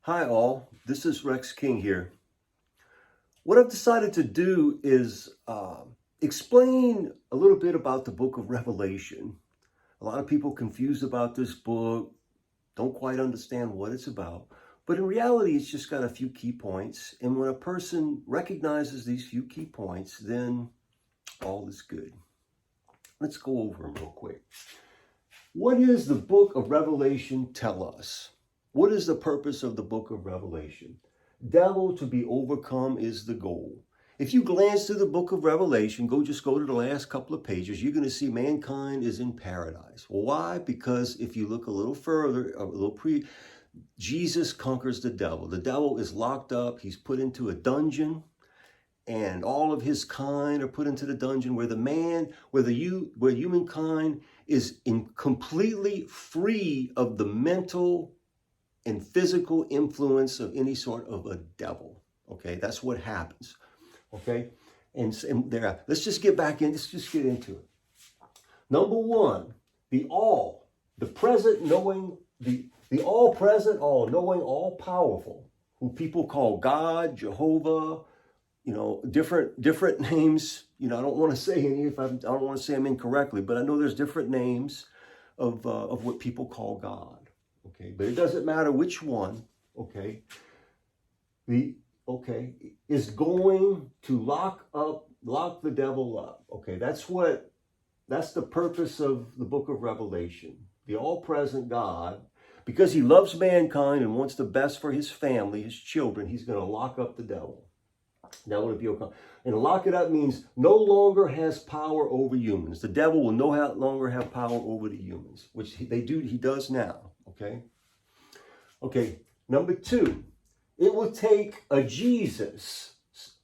Hi all, this is Rex King here. What I've decided to do is explain a little bit about the book of Revelation. A lot of people confused about this book, don't quite understand what it's about, but in reality it's just got a few key points, and when a person recognizes these few key points, then all is good. Let's go over them real quick. What does the book of Revelation tell us? What is the purpose of the book of Revelation? Devil to be overcome is the goal. If you glance through the book of Revelation, go to the last couple of pages, you're going to see mankind is in paradise. Well, why? Because if you look a little further, Jesus conquers the devil. The devil is locked up. He's put into a dungeon, and all of his kind are put into the dungeon where humankind is completely free of the mental and physical influence of any sort of a devil. Okay, that's what happens. Okay, and there. Let's just get back in. Let's just get into it. Number one, the present knowing, the all-present, all-knowing, all-powerful, who people call God, Jehovah, different names. I don't want to say any. I don't want to say them incorrectly, but I know there's different names of what people call God. Okay, but it doesn't matter which one. Okay, is going to lock the devil up. Okay, that's the purpose of the book of Revelation. The all-present God, because he loves mankind and wants the best for his family, his children, he's going to lock up the devil. Now, would it be okay? And lock it up means no longer has power over humans. The devil will no longer have power over the humans, which he does now. Okay, number two, it will take a Jesus,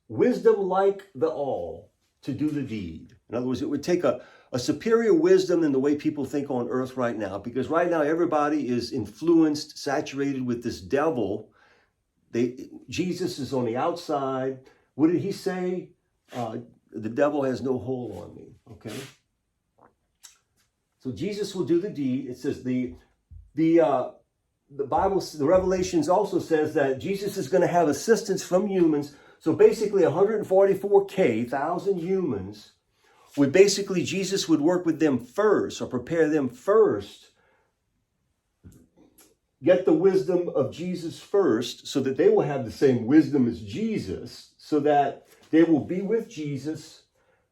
wisdom like the all, to do the deed. In other words, it would take a superior wisdom than the way people think on earth right now, because right now everybody is influenced, saturated with this devil. Jesus is on the outside. What did he say? The devil has no hold on me. Okay. So Jesus will do the deed. It says the Bible, the Revelations also says that Jesus is going to have assistance from humans. So basically 144,000 humans Jesus would work with them first, or prepare them first, get the wisdom of Jesus first, so that they will have the same wisdom as Jesus, so that they will be with Jesus.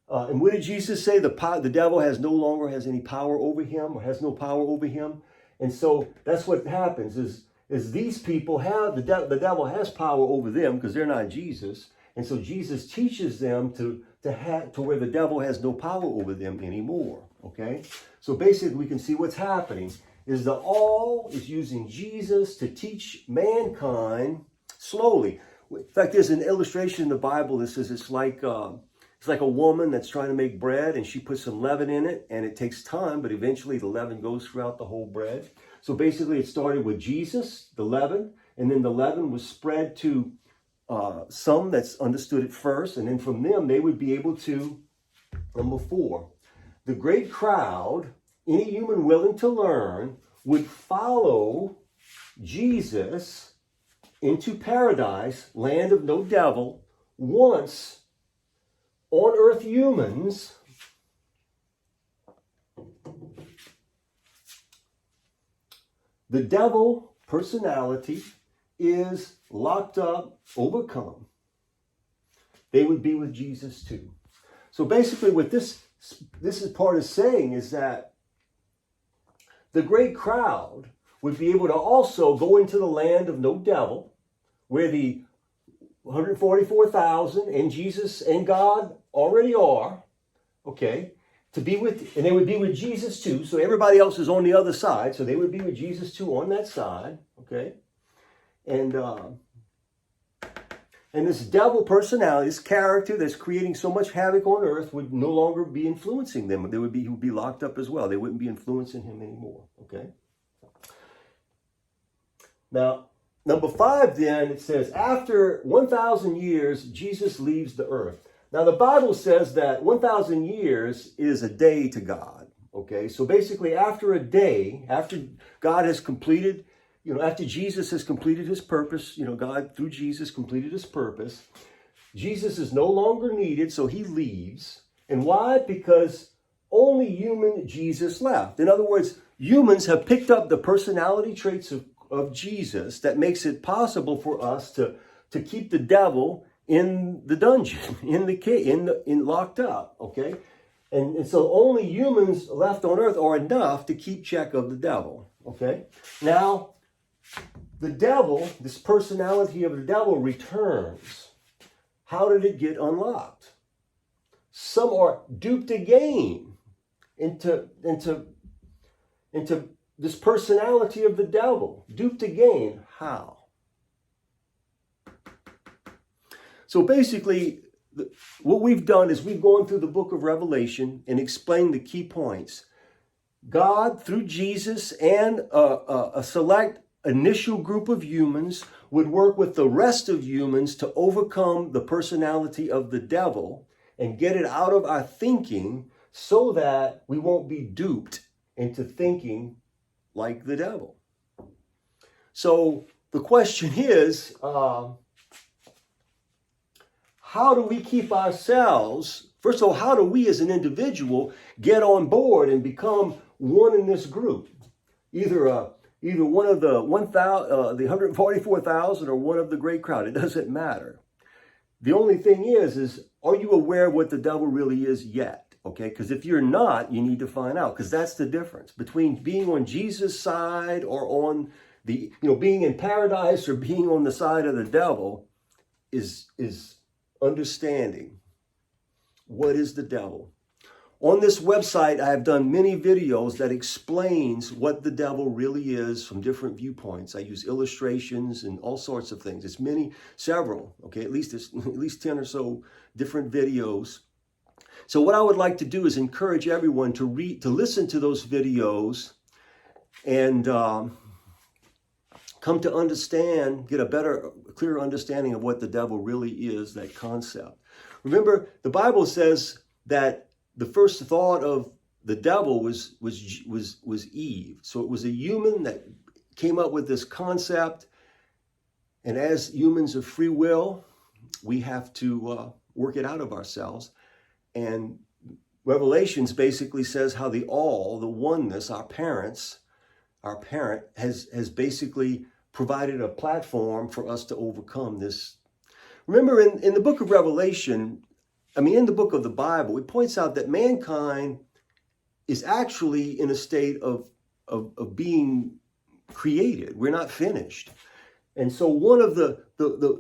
And what did Jesus say? The devil no longer has any power over him, or has no power over him. And so that's what happens is these people have, the devil has power over them because they're not Jesus. And so Jesus teaches them to where the devil has no power over them anymore. Okay? So basically we can see what's happening is the all is using Jesus to teach mankind slowly. In fact, there's an illustration in the Bible that says it's like a woman that's trying to make bread, and she puts some leaven in it, and it takes time, but eventually the leaven goes throughout the whole bread. So basically it started with Jesus, the leaven, and then the leaven was spread to some that's understood it first, and then from them they would be able to, number four, the great crowd, any human willing to learn, would follow Jesus into paradise, land of no devil, once on earth humans the devil personality is locked up, overcome. They would be with Jesus too. So basically what this part is saying is that the great crowd would be able to also go into the land of no devil, where the 144,000 and Jesus and God already are, okay, and they would be with Jesus too. So everybody else is on the other side, so they would be with Jesus too on that side, okay. And this devil personality, this character that's creating so much havoc on earth, would no longer be influencing them. He would be locked up as well. They wouldn't be influencing him anymore. Okay. Now, number 5, then, it says, after 1,000 years, Jesus leaves the earth. Now, the Bible says that 1,000 years is a day to God. Okay. So basically, after a day, after God has completed after Jesus has completed his purpose, God through Jesus completed his purpose, Jesus is no longer needed, so he leaves. And why? Because only human Jesus left. In other words, humans have picked up the personality traits of Jesus that makes it possible for us to keep the devil in the dungeon, in locked up, okay? And so only humans left on earth are enough to keep check of the devil, okay? Now, the devil, this personality of the devil returns. How did it get unlocked? Some are duped again into this personality of the devil. Duped again. How? So basically, what we've done is we've gone through the book of Revelation and explained the key points. God, through Jesus and a select initial group of humans, would work with the rest of humans to overcome the personality of the devil and get it out of our thinking so that we won't be duped into thinking like the devil. So the question is, how do we keep ourselves, first of all, how do we as an individual get on board and become one in this group? Either one of the 144,000 or one of the great crowd. It doesn't matter. The only thing is are you aware of what the devil really is yet? Okay, because if you're not, you need to find out, because that's the difference between being on Jesus' side or on the, being in paradise or being on the side of the devil is understanding what is the devil. On this website, I have done many videos that explains what the devil really is from different viewpoints. I use illustrations and all sorts of things. It's several, okay, at least 10 or so different videos. So what I would like to do is encourage everyone to listen to those videos and come to understand, get a clearer understanding of what the devil really is, that concept. Remember, the Bible says that the first thought of the devil was Eve. So it was a human that came up with this concept. And as humans of free will, we have to work it out of ourselves. And Revelations basically says how the oneness, our parent has basically provided a platform for us to overcome this. Remember in the book of Revelation, in the book of the Bible, it points out that mankind is actually in a state of being created. We're not finished. And so one of the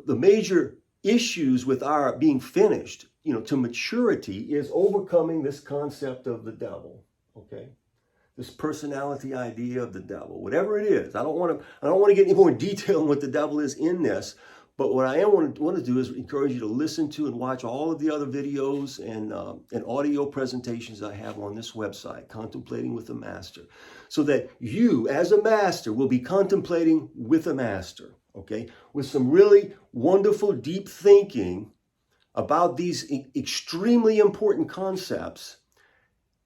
major issues with our being finished, to maturity, is overcoming this concept of the devil, okay? This personality idea of the devil, whatever it is. I don't want to get any more detail on what the devil is in this. But what I want to do is encourage you to listen to and watch all of the other videos and audio presentations I have on this website, Contemplating with the Master, so that you, as a master, will be contemplating with a master, okay, with some really wonderful, deep thinking about these extremely important concepts.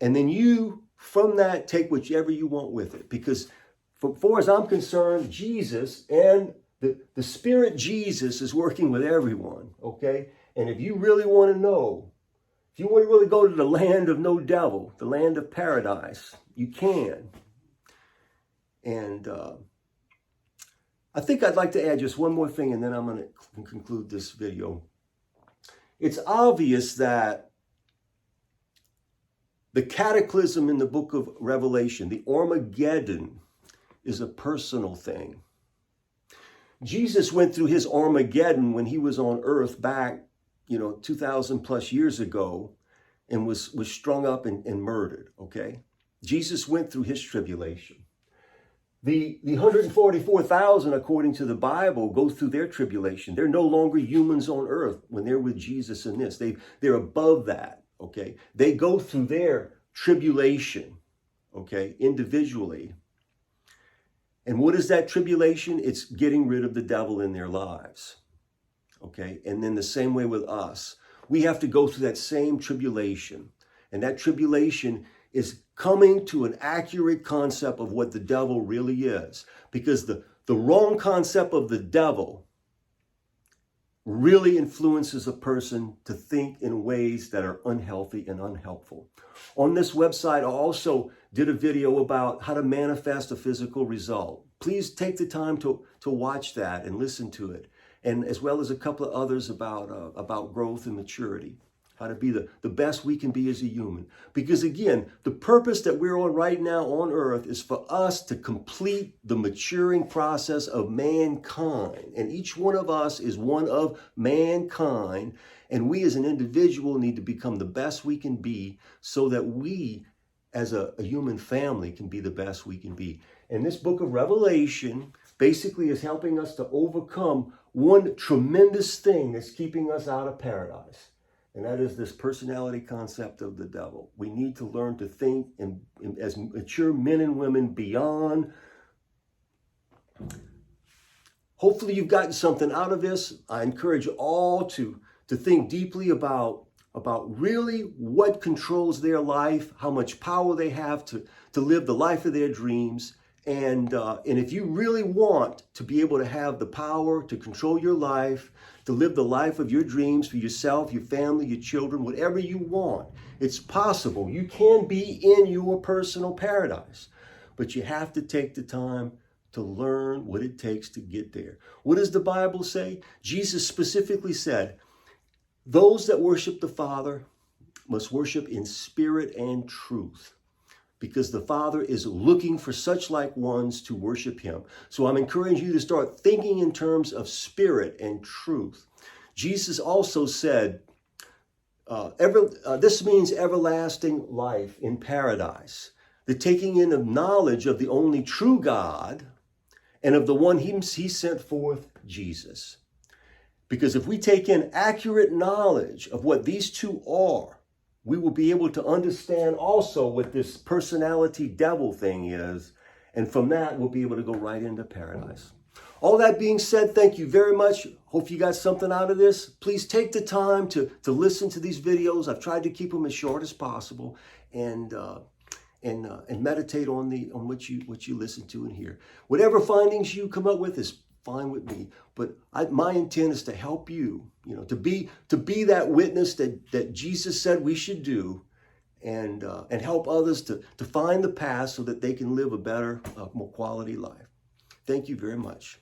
And then you, from that, take whichever you want with it. Because for far as I'm concerned, Jesus and the Spirit Jesus is working with everyone, okay? And if you really want to know, if you want to really go to the land of no devil, the land of paradise, you can. And I think I'd like to add just one more thing, and then I'm going to conclude this video. It's obvious that the cataclysm in the book of Revelation, the Armageddon, is a personal thing. Jesus went through his Armageddon when he was on earth back, 2,000 plus years ago, and was strung up and murdered, okay? Jesus went through his tribulation. The 144,000, according to the Bible, go through their tribulation. They're no longer humans on earth when they're with Jesus in this. They're above that, okay? They go through their tribulation, okay, individually. And what is that tribulation? It's getting rid of the devil in their lives, okay? And then the same way with us. We have to go through that same tribulation. And that tribulation is coming to an accurate concept of what the devil really is. Because the wrong concept of the devil really influences a person to think in ways that are unhealthy and unhelpful. On this website, I also did a video about how to manifest a physical result. Please take the time to watch that and listen to it, and as well as a couple of others about growth and maturity, how to be the best we can be as a human. Because again, the purpose that we're on right now on earth is for us to complete the maturing process of mankind. And each one of us is one of mankind. And we as an individual need to become the best we can be so that we as a human family can be the best we can be. And this book of Revelation basically is helping us to overcome one tremendous thing that's keeping us out of paradise. And that is this personality concept of the devil. We need to learn to think as mature men and women beyond. Hopefully you've gotten something out of this. I encourage you all to think deeply about really what controls their life, how much power they have to live the life of their dreams. And if you really want to be able to have the power to control your life, to live the life of your dreams for yourself, your family, your children, whatever you want, it's possible. You can be in your personal paradise, but you have to take the time to learn what it takes to get there. What does the Bible say? Jesus specifically said, those that worship the Father must worship in spirit and truth, because the Father is looking for such like ones to worship him. So I'm encouraging you to start thinking in terms of spirit and truth. Jesus also said, this means everlasting life in paradise, the taking in of knowledge of the only true God and of the one he sent forth, Jesus. Because if we take in accurate knowledge of what these two are, we will be able to understand also what this personality devil thing is. And from that, we'll be able to go right into paradise. All that being said, thank you very much. Hope you got something out of this. Please take the time to listen to these videos. I've tried to keep them as short as possible, and meditate on what you listen to and hear. Whatever findings you come up with is fine with me, but my intent is to help you, to be that witness that Jesus said we should do, and help others to find the path so that they can live a better, more quality life. Thank you very much.